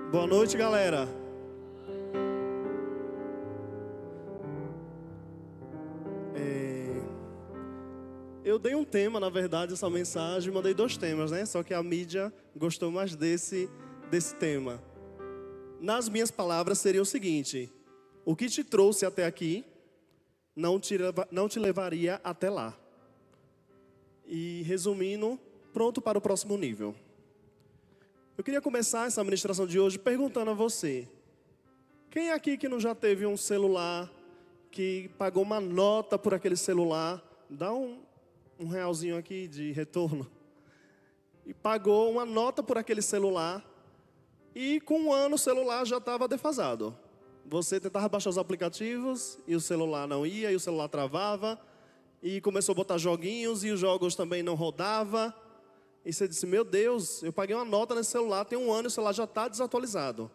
Boa noite, galera. Eu dei um tema, na verdade, essa mensagem, mandei 2 temas, né? Só que a mídia gostou mais desse tema. Nas minhas palavras seria o seguinte: o que te trouxe até aqui não te levaria até lá. E resumindo, pronto para o próximo nível. Eu queria começar essa ministração de hoje perguntando a você: quem aqui que não já teve um celular, que pagou uma nota por aquele celular, dá um realzinho aqui de retorno, e pagou uma nota por aquele celular, e com 1 ano o celular já estava defasado. Você tentava baixar os aplicativos, e o celular não ia, e o celular travava, e começou a botar joguinhos, e os jogos também não rodavam. E você disse: meu Deus, eu paguei uma nota nesse celular, tem 1 ano e o celular já está desatualizado.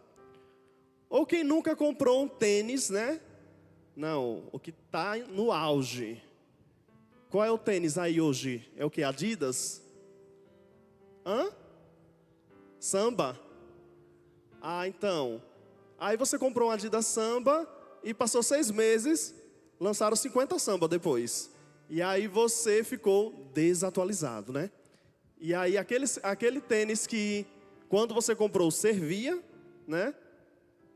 Ou quem nunca comprou um tênis, né? Não, o que está no auge. Qual é o tênis aí hoje? É o que? Adidas? Samba? Então. Aí você comprou um Adidas Samba e passou 6 meses, lançaram 50 Samba depois. E aí você ficou desatualizado, né? E aí aquele tênis que quando você comprou servia, né?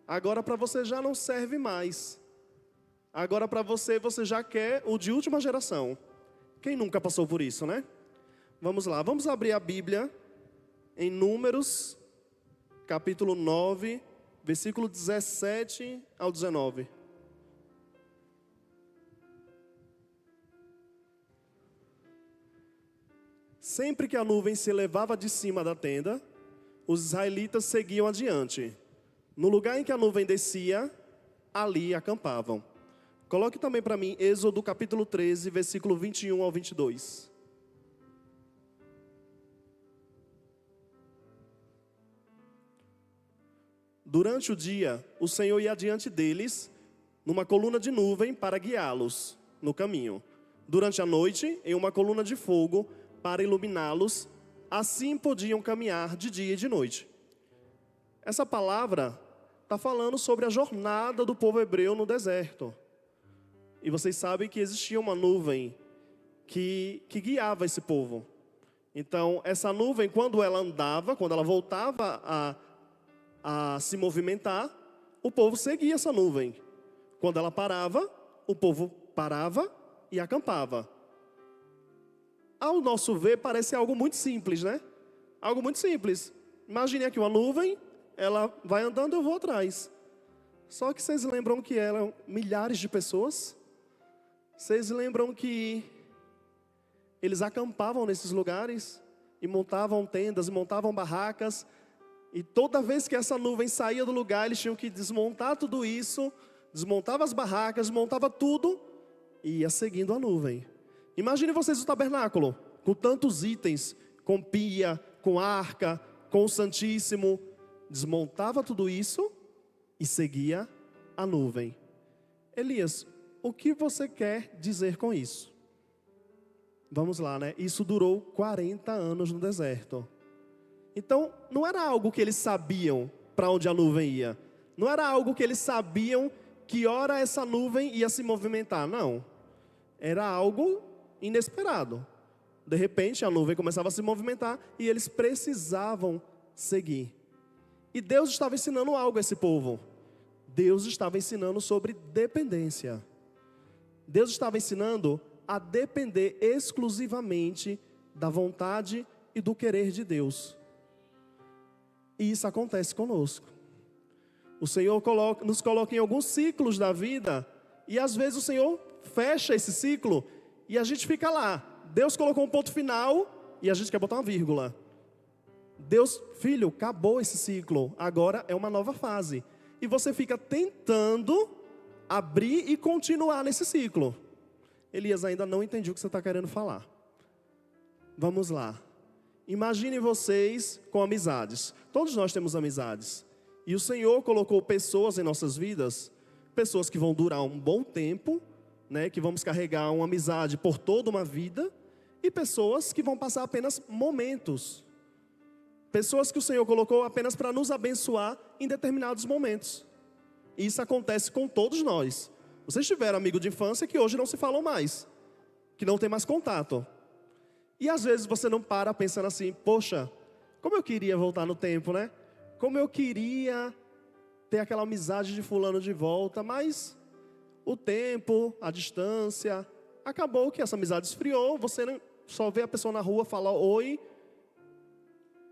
Agora para você já não serve mais. Agora para você já quer o de última geração. Quem nunca passou por isso, né? Vamos lá, vamos abrir a Bíblia em Números, capítulo 9, versículo 17 ao 19. Sempre que a nuvem se elevava de cima da tenda, os israelitas seguiam adiante. No lugar em que a nuvem descia, ali acampavam. Coloque também para mim Êxodo capítulo 13, versículo 21 ao 22. Durante o dia, o Senhor ia adiante deles, numa coluna de nuvem para guiá-los no caminho. Durante a noite, em uma coluna de fogo para iluminá-los, assim podiam caminhar de dia e de noite. Essa palavra está falando sobre a jornada do povo hebreu no deserto. E vocês sabem que existia uma nuvem que guiava esse povo. Então, essa nuvem, quando ela andava, quando ela voltava a se movimentar, o povo seguia essa nuvem. Quando ela parava, o povo parava e acampava. Ao nosso ver, parece algo muito simples, né? Algo muito simples. Imagine aqui uma nuvem, ela vai andando, eu vou atrás. Só que vocês lembram que eram milhares de pessoas? Vocês lembram que eles acampavam nesses lugares? E montavam tendas, e montavam barracas. E toda vez que essa nuvem saía do lugar, eles tinham que desmontar tudo isso. Desmontava as barracas, desmontava tudo e ia seguindo a nuvem. Imagine vocês o tabernáculo, com tantos itens, com pia, com arca, com o Santíssimo. Desmontava tudo isso e seguia a nuvem. Elias, o que você quer dizer com isso? Vamos lá, né? Isso durou 40 anos no deserto. Então, não era algo que eles sabiam para onde a nuvem ia. Não era algo que eles sabiam que hora essa nuvem ia se movimentar, não. Era algo inesperado. De repente a nuvem começava a se movimentar e eles precisavam seguir. E Deus estava ensinando algo a esse povo. Deus estava ensinando sobre dependência. Deus estava ensinando a depender exclusivamente da vontade e do querer de Deus. E isso acontece conosco. O Senhor nos coloca em alguns ciclos da vida e às vezes o Senhor fecha esse ciclo e a gente fica lá. Deus colocou um ponto final e a gente quer botar uma vírgula. Deus, filho, acabou esse ciclo, agora é uma nova fase. E você fica tentando abrir e continuar nesse ciclo. Elias, ainda não entendi o que você está querendo falar. Vamos lá. Imagine vocês com amizades. Todos nós temos amizades. E o Senhor colocou pessoas em nossas vidas, pessoas que vão durar um bom tempo, né, que vamos carregar uma amizade por toda uma vida, e pessoas que vão passar apenas momentos. Pessoas que o Senhor colocou apenas para nos abençoar em determinados momentos. E isso acontece com todos nós. Vocês tiveram amigo de infância que hoje não se falam mais, que não tem mais contato. E às vezes você não para pensando assim, poxa, como eu queria voltar no tempo, né? Como eu queria ter aquela amizade de fulano de volta, mas o tempo, a distância, acabou que essa amizade esfriou, você só vê a pessoa na rua falar oi,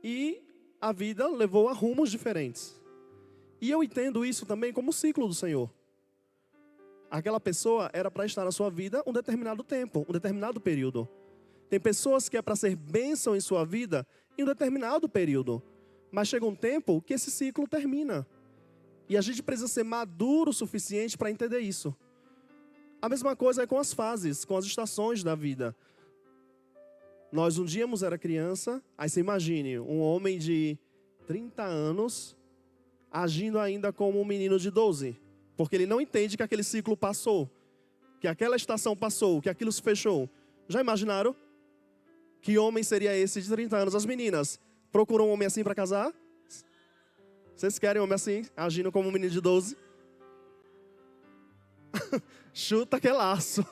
e a vida levou a rumos diferentes. E eu entendo isso também como ciclo do Senhor. Aquela pessoa era para estar na sua vida um determinado tempo, um determinado período. Tem pessoas que é para ser bênção em sua vida em um determinado período. Mas chega um tempo que esse ciclo termina. E a gente precisa ser maduro o suficiente para entender isso. A mesma coisa é com as fases, com as estações da vida. Nós um dia era criança, aí você imagine um homem de 30 anos agindo ainda como um menino de 12. Porque ele não entende que aquele ciclo passou, que aquela estação passou, que aquilo se fechou. Já imaginaram? Que homem seria esse de 30 anos? As meninas procuram um homem assim para casar? Vocês querem um homem assim, agindo como um menino de 12? Chuta que é laço.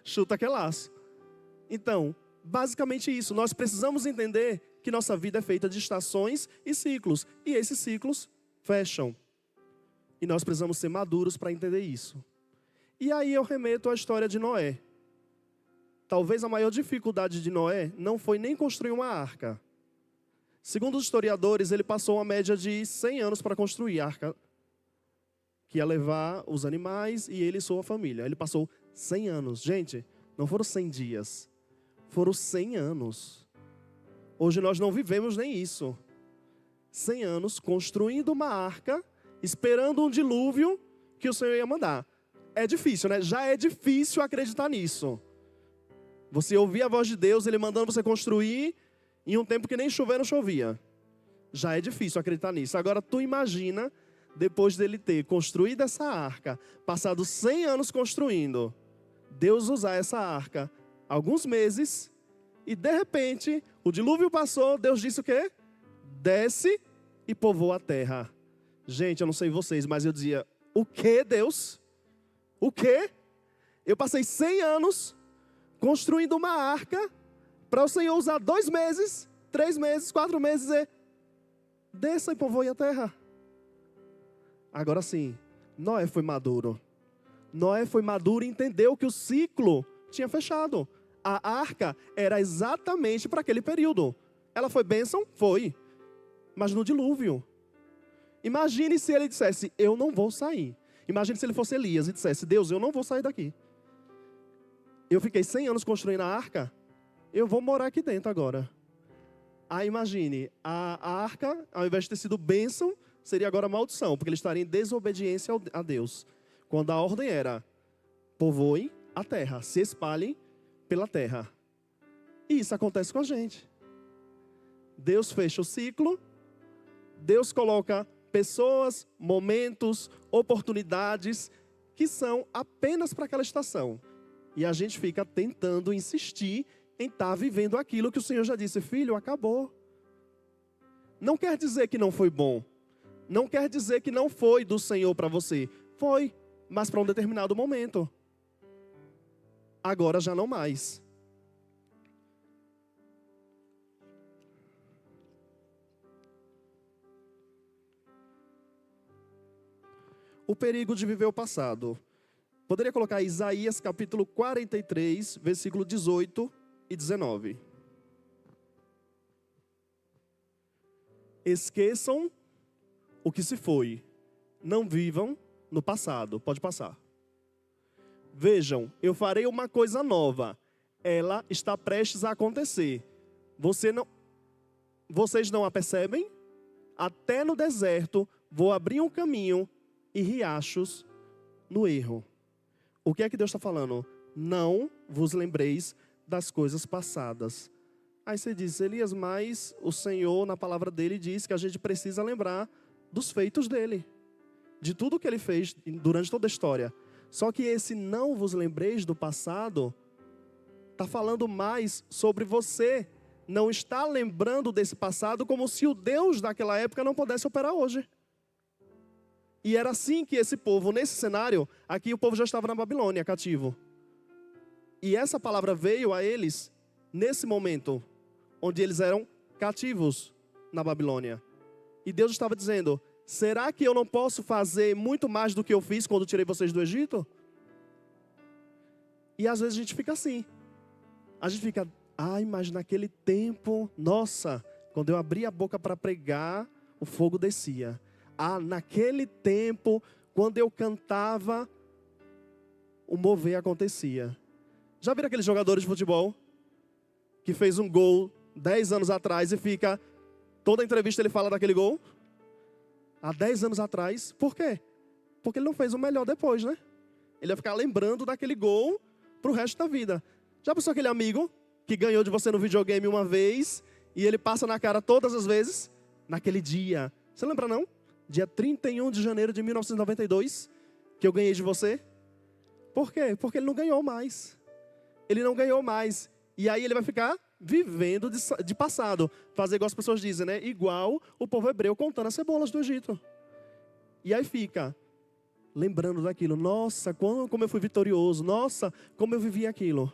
Chuta que é laço. Então, basicamente isso. Nós precisamos entender que nossa vida é feita de estações e ciclos. E esses ciclos fecham. E nós precisamos ser maduros para entender isso. E aí eu remeto à história de Noé. Talvez a maior dificuldade de Noé não foi nem construir uma arca. Segundo os historiadores, ele passou uma média de 100 anos para construir a arca, que ia levar os animais e ele e sua família. Ele passou 100 anos. Gente, não foram 100 dias. Foram 100 anos. Hoje nós não vivemos nem isso. 100 anos construindo uma arca, esperando um dilúvio que o Senhor ia mandar. É difícil, né? Já é difícil acreditar nisso. Você ouvir a voz de Deus, Ele mandando você construir em um tempo que nem chover não chovia. Já é difícil acreditar nisso. Agora tu imagina, depois dele ter construído essa arca, passado 100 anos construindo, Deus usar essa arca alguns meses, e de repente, o dilúvio passou, Deus disse o quê? Desce e povoa a terra. Gente, eu não sei vocês, mas eu dizia, o que, Deus? O que? Eu passei 100 anos construindo uma arca para o Senhor usar 2 meses, 3 meses, 4 meses e desça e povoe a terra. Agora sim, Noé foi maduro. Noé foi maduro e entendeu que o ciclo tinha fechado. A arca era exatamente para aquele período. Ela foi bênção? Foi. Mas no dilúvio. Imagine se ele dissesse, eu não vou sair. Imagine se ele fosse Elias e dissesse, Deus, eu não vou sair daqui. Eu fiquei 100 anos construindo a arca, eu vou morar aqui dentro agora. Aí imagine, a arca, ao invés de ter sido bênção, seria agora maldição, porque ele estaria em desobediência a Deus. Quando a ordem era, povoem a terra, se espalhem pela terra. E isso acontece com a gente. Deus fecha o ciclo, Deus coloca pessoas, momentos, oportunidades que são apenas para aquela estação. E a gente fica tentando insistir em estar vivendo aquilo que o Senhor já disse, filho, acabou. Não quer dizer que não foi bom. Não quer dizer que não foi do Senhor para você. Foi, mas para um determinado momento. Agora já não mais. O perigo de viver o passado. Poderia colocar Isaías capítulo 43, versículo 18 e 19. Esqueçam o que se foi. Não vivam no passado. Pode passar. Vejam, eu farei uma coisa nova. Ela está prestes a acontecer. Vocês não a percebem? Até no deserto vou abrir um caminho e riachos no erro. O que é que Deus está falando? Não vos lembreis das coisas passadas. Aí você diz, Elias, mas o Senhor, na palavra dele, diz que a gente precisa lembrar dos feitos dele. De tudo que ele fez durante toda a história. Só que esse não vos lembreis do passado, está falando mais sobre você não está lembrando desse passado como se o Deus daquela época não pudesse operar hoje. E era assim que esse povo, nesse cenário, aqui o povo já estava na Babilônia, cativo. E essa palavra veio a eles nesse momento, onde eles eram cativos na Babilônia. E Deus estava dizendo, será que eu não posso fazer muito mais do que eu fiz quando tirei vocês do Egito? E às vezes a gente fica assim. A gente fica, mas naquele tempo, nossa, quando eu abria a boca para pregar, o fogo descia. Naquele tempo, quando eu cantava, o mover acontecia. Já viram aqueles jogadores de futebol que fez um gol 10 anos atrás e fica, toda entrevista ele fala daquele gol? Há 10 anos atrás. Por quê? Porque ele não fez o melhor depois, né? Ele ia ficar lembrando daquele gol pro resto da vida. Já pensou aquele amigo que ganhou de você no videogame uma vez e ele passa na cara todas as vezes? Naquele dia. Você lembra não? Dia 31 de janeiro de 1992, que eu ganhei de você. Por quê? Porque ele não ganhou mais. Ele não ganhou mais. E aí ele vai ficar vivendo de passado. Fazer igual as pessoas dizem, né? Igual o povo hebreu contando as cebolas do Egito. E aí fica lembrando daquilo. Nossa, como eu fui vitorioso. Nossa, como eu vivi aquilo.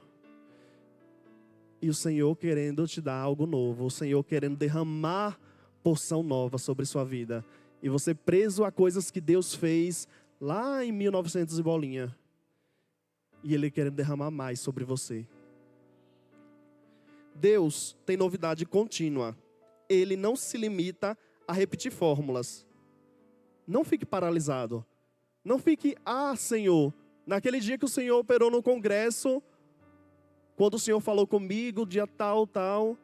E o Senhor querendo te dar algo novo. O Senhor querendo derramar porção nova sobre sua vida. E você preso a coisas que Deus fez lá em 1900 e bolinha. E Ele querendo derramar mais sobre você. Deus tem novidade contínua. Ele não se limita a repetir fórmulas. Não fique paralisado. Não fique, Senhor, naquele dia que o Senhor operou no congresso, quando o Senhor falou comigo, dia tal,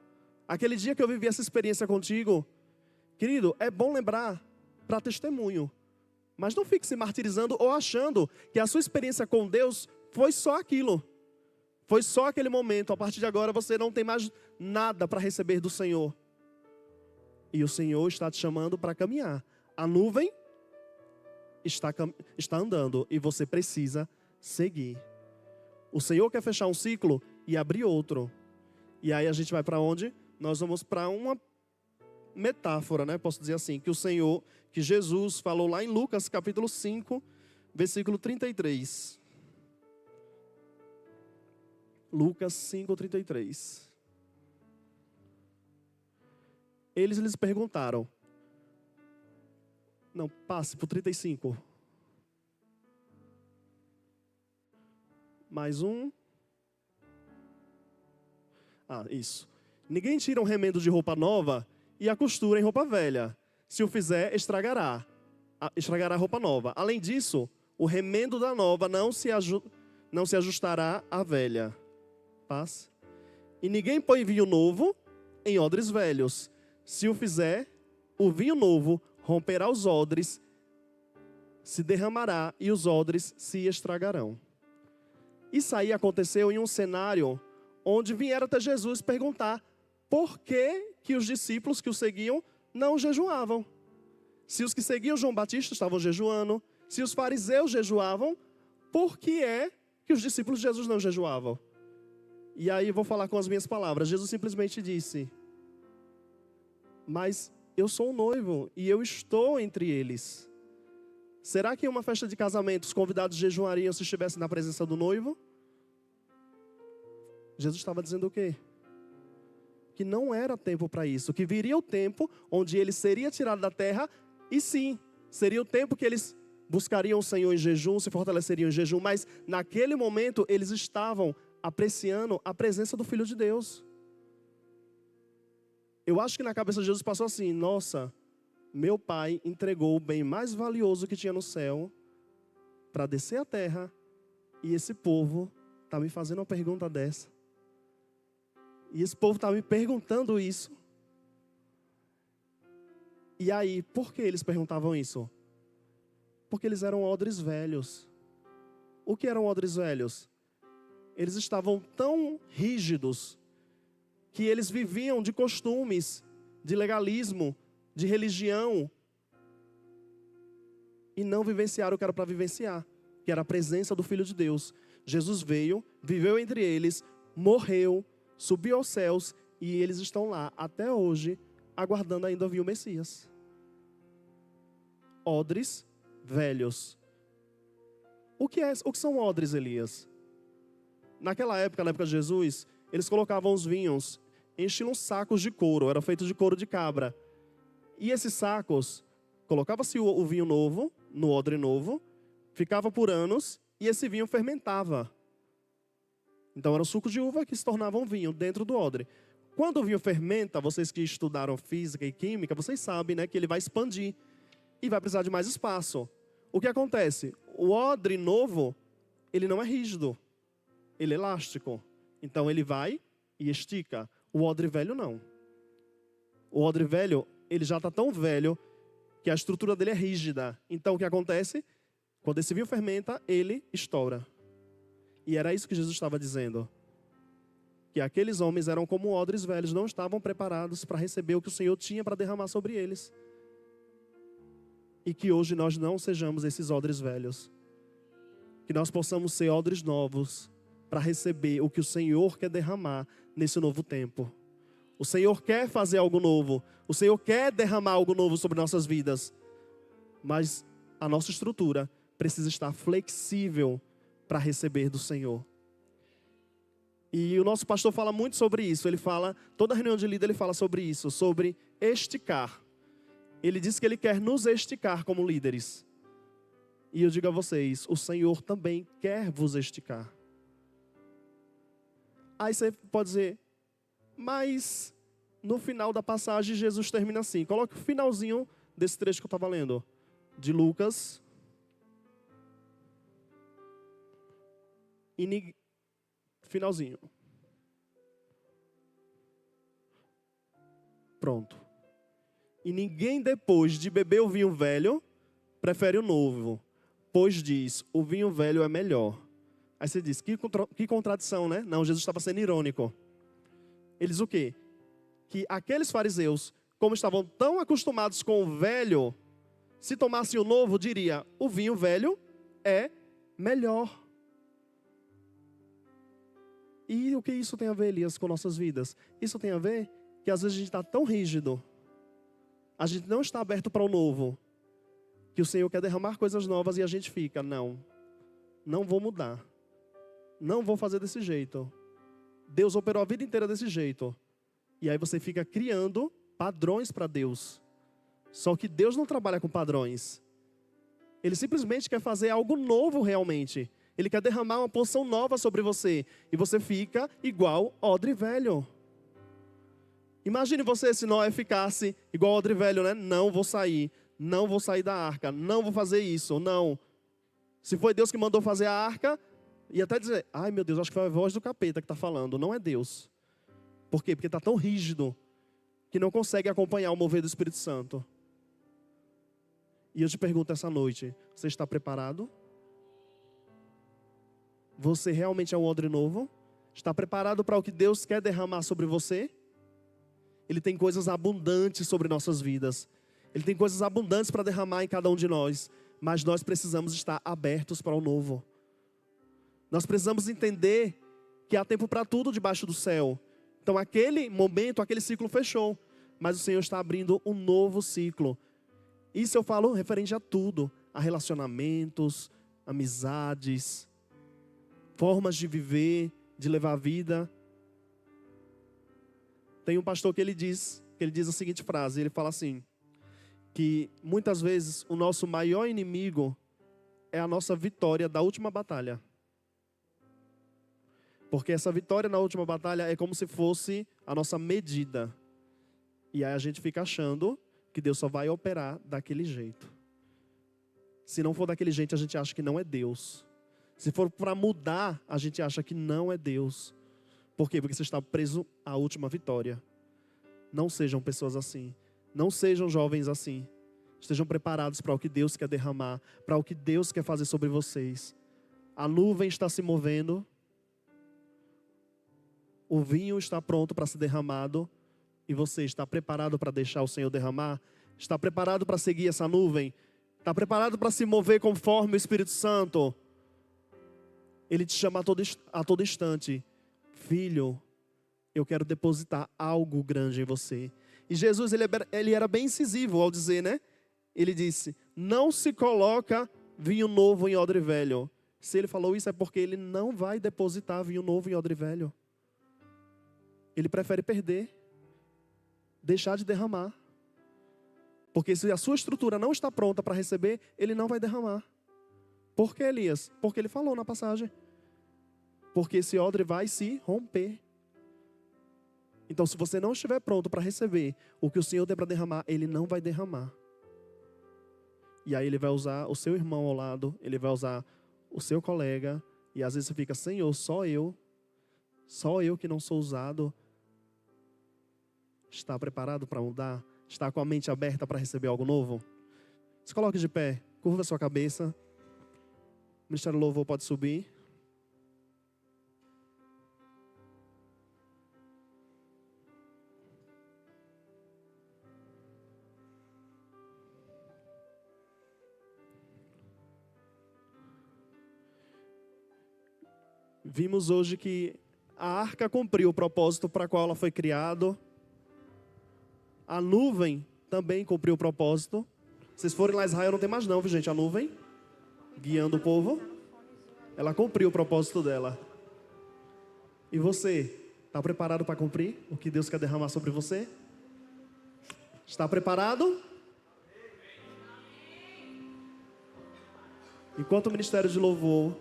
aquele dia que eu vivi essa experiência contigo, querido, é bom lembrar para testemunho. Mas não fique se martirizando ou achando que a sua experiência com Deus foi só aquilo. Foi só aquele momento. A partir de agora você não tem mais nada para receber do Senhor. E o Senhor está te chamando para caminhar. A nuvem está andando e você precisa seguir. O Senhor quer fechar um ciclo e abrir outro. E aí a gente vai para onde? Nós vamos para uma metáfora, né? Posso dizer assim, que Jesus falou lá em Lucas capítulo 5, versículo 33. Lucas 5, 33. Eles lhes perguntaram. Não, passe para o 35. Mais um. Isso. Ninguém tira um remendo de roupa nova e a costura em roupa velha. Se o fizer, estragará a roupa nova. Além disso, o remendo da nova não se ajustará à velha. Paz. E ninguém põe vinho novo em odres velhos. Se o fizer, o vinho novo romperá os odres, se derramará e os odres se estragarão. Isso aí aconteceu em um cenário onde vieram até Jesus perguntar por que os discípulos que o seguiam não jejuavam. Se os que seguiam João Batista estavam jejuando, se os fariseus jejuavam, por que é que os discípulos de Jesus não jejuavam? E aí eu vou falar com as minhas palavras. Jesus simplesmente disse, mas eu sou o noivo e eu estou entre eles. Será que em uma festa de casamento os convidados jejuariam se estivessem na presença do noivo? Jesus estava dizendo o quê? Que não era tempo para isso, que viria o tempo onde ele seria tirado da terra, e sim, seria o tempo que eles buscariam o Senhor em jejum, se fortaleceriam em jejum, mas naquele momento eles estavam apreciando a presença do Filho de Deus. Eu acho que na cabeça de Jesus passou assim, nossa, meu pai entregou o bem mais valioso que tinha no céu para descer à terra, e esse povo está me fazendo uma pergunta dessa. E esse povo está me perguntando isso. E aí, por que eles perguntavam isso? Porque eles eram odres velhos. O que eram odres velhos? Eles estavam tão rígidos que eles viviam de costumes, de legalismo, de religião, e não vivenciaram o que era para vivenciar, que era a presença do Filho de Deus. Jesus veio, viveu entre eles, morreu, subiu aos céus E eles estão lá, até hoje, aguardando ainda vir o Messias. Odres velhos. O que são odres, Elias? Naquela época, na época de Jesus, eles colocavam os vinhos, enchiam sacos de couro, eram feitos de couro de cabra. E esses sacos, colocava-se o vinho novo, no odre novo, ficava por anos, e esse vinho fermentava. Então era o suco de uva que se tornava um vinho dentro do odre. Quando o vinho fermenta, vocês que estudaram física e química, vocês sabem, né, que ele vai expandir e vai precisar de mais espaço. O que acontece? O odre novo, ele não é rígido, ele é elástico. Então ele vai e estica. O odre velho não. O odre velho, ele já está tão velho que a estrutura dele é rígida. Então o que acontece? Quando esse vinho fermenta, ele estoura. E era isso que Jesus estava dizendo. Que aqueles homens eram como odres velhos, não estavam preparados para receber o que o Senhor tinha para derramar sobre eles. E que hoje nós não sejamos esses odres velhos. Que nós possamos ser odres novos para receber o que o Senhor quer derramar nesse novo tempo. O Senhor quer fazer algo novo. O Senhor quer derramar algo novo sobre nossas vidas. Mas a nossa estrutura precisa estar flexível para receber do Senhor. E o nosso pastor fala muito sobre isso. Ele fala, toda reunião de líder ele fala sobre isso, sobre esticar. Ele diz que ele quer nos esticar como líderes. E eu digo a vocês, o Senhor também quer vos esticar. Aí você pode dizer, mas no final da passagem Jesus termina assim. Coloque o finalzinho desse trecho que eu estava lendo. De Lucas. Finalzinho. Pronto. E ninguém depois de beber o vinho velho, prefere o novo. Pois diz, o vinho velho é melhor. Aí você diz, que contradição, né? Não, Jesus estava sendo irônico. Ele diz o quê? Que aqueles fariseus, como estavam tão acostumados com o velho, se tomassem o novo, diria, o vinho velho é melhor. E o que isso tem a ver, Elias, com nossas vidas? Isso tem a ver que às vezes a gente está tão rígido, a gente não está aberto para o novo, que o Senhor quer derramar coisas novas e a gente fica, não vou mudar, não vou fazer desse jeito. Deus operou a vida inteira desse jeito. E aí você fica criando padrões para Deus. Só que Deus não trabalha com padrões. Ele simplesmente quer fazer algo novo realmente. Ele quer derramar uma porção nova sobre você. E você fica igual odre velho. Imagine você se Noé ficasse igual odre velho, né? Não vou sair da arca, não vou fazer isso, não. Se foi Deus que mandou fazer a arca, ia até dizer, ai meu Deus, acho que foi a voz do capeta que está falando, não é Deus. Por quê? Porque está tão rígido que não consegue acompanhar o mover do Espírito Santo. E eu te pergunto essa noite, você está preparado? Você realmente é um odre novo? Está preparado para o que Deus quer derramar sobre você? Ele tem coisas abundantes sobre nossas vidas. Ele tem coisas abundantes para derramar em cada um de nós. Mas nós precisamos estar abertos para o novo. Nós precisamos entender que há tempo para tudo debaixo do céu. Então aquele momento, aquele ciclo fechou. Mas o Senhor está abrindo um novo ciclo. Isso eu falo referente a tudo. A relacionamentos, amizades, formas de viver, de levar a vida. Tem um pastor que ele diz a seguinte frase, ele fala assim, que muitas vezes o nosso maior inimigo é a nossa vitória da última batalha. Porque essa vitória na última batalha é como se fosse a nossa medida. E aí a gente fica achando que Deus só vai operar daquele jeito. Se não for daquele jeito, a gente acha que não é Deus. Se for para mudar, a gente acha que não é Deus. Por quê? Porque você está preso à última vitória. Não sejam pessoas assim. Não sejam jovens assim. Estejam preparados para o que Deus quer derramar, para o que Deus quer fazer sobre vocês. A nuvem está se movendo. O vinho está pronto para ser derramado. E você está preparado para deixar o Senhor derramar? Está preparado para seguir essa nuvem? Está preparado para se mover conforme o Espírito Santo? Ele te chama a todo instante. Filho, eu quero depositar algo grande em você. E Jesus, ele era bem incisivo ao dizer, né? Ele disse, não se coloca vinho novo em odre velho. Se ele falou isso é porque ele não vai depositar vinho novo em odre velho. Ele prefere perder, deixar de derramar. Porque se a sua estrutura não está pronta para receber, ele não vai derramar. Por que, Elias? Porque ele falou na passagem. Porque esse odre vai se romper. Então, se você não estiver pronto para receber o que o Senhor tem para derramar, ele não vai derramar. E aí ele vai usar o seu irmão ao lado, ele vai usar o seu colega, e às vezes você fica, Senhor, só eu que não sou usado. Está preparado para mudar? Está com a mente aberta para receber algo novo? Se coloque de pé, curva a sua cabeça. O Ministério do Louvor pode subir. Vimos hoje que a arca cumpriu o propósito para o qual ela foi criada. A nuvem também cumpriu o propósito. Vocês forem lá em Israel, não tem mais não, viu, gente? A nuvem, guiando o povo, ela cumpriu o propósito dela. E você, está preparado para cumprir o que Deus quer derramar sobre você? Está preparado? Enquanto o Ministério de Louvor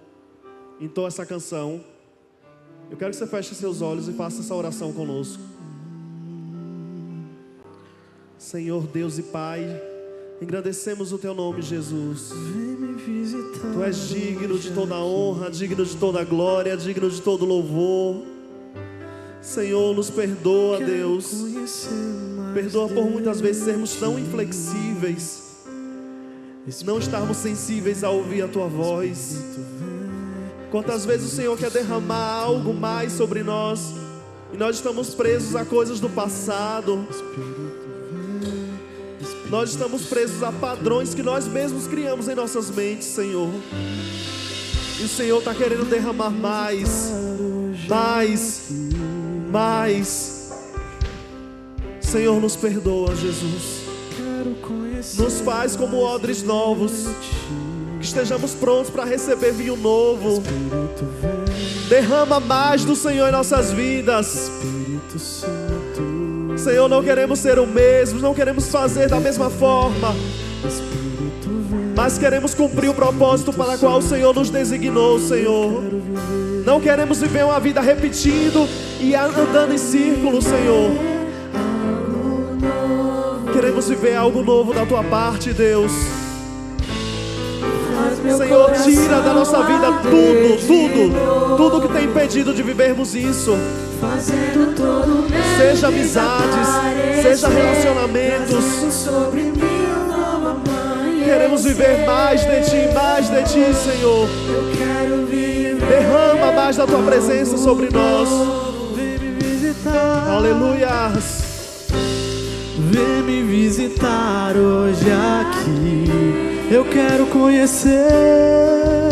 entoa essa canção, eu quero que você feche seus olhos e faça essa oração conosco. Senhor Deus e Pai, engrandecemos o Teu nome, Jesus. Tu és digno de toda honra, digno de toda glória, digno de todo louvor. Senhor, nos perdoa, Deus. Perdoa por muitas vezes sermos tão inflexíveis, não estarmos sensíveis a ouvir a Tua voz. Quantas vezes o Senhor quer derramar algo mais sobre nós e nós estamos presos a coisas do passado. Nós estamos presos a padrões que nós mesmos criamos em nossas mentes, Senhor. E o Senhor está querendo derramar mais. Senhor, nos perdoa, Jesus. Nos faz como odres novos, que estejamos prontos para receber vinho novo. Derrama mais do Senhor em nossas vidas. Senhor, não queremos ser o mesmo, não queremos fazer da mesma forma, mas queremos cumprir o propósito para o qual o Senhor nos designou, Senhor. Não queremos viver uma vida repetindo e andando em círculos, Senhor. Queremos viver algo novo da Tua parte, Deus. Senhor, tira da nossa vida tudo que tem impedido de vivermos isso. Seja amizades, seja relacionamentos. Queremos viver mais de Ti, Senhor. Derrama mais da Tua presença sobre nós. Aleluias. Vem me visitar hoje aqui. Eu quero conhecer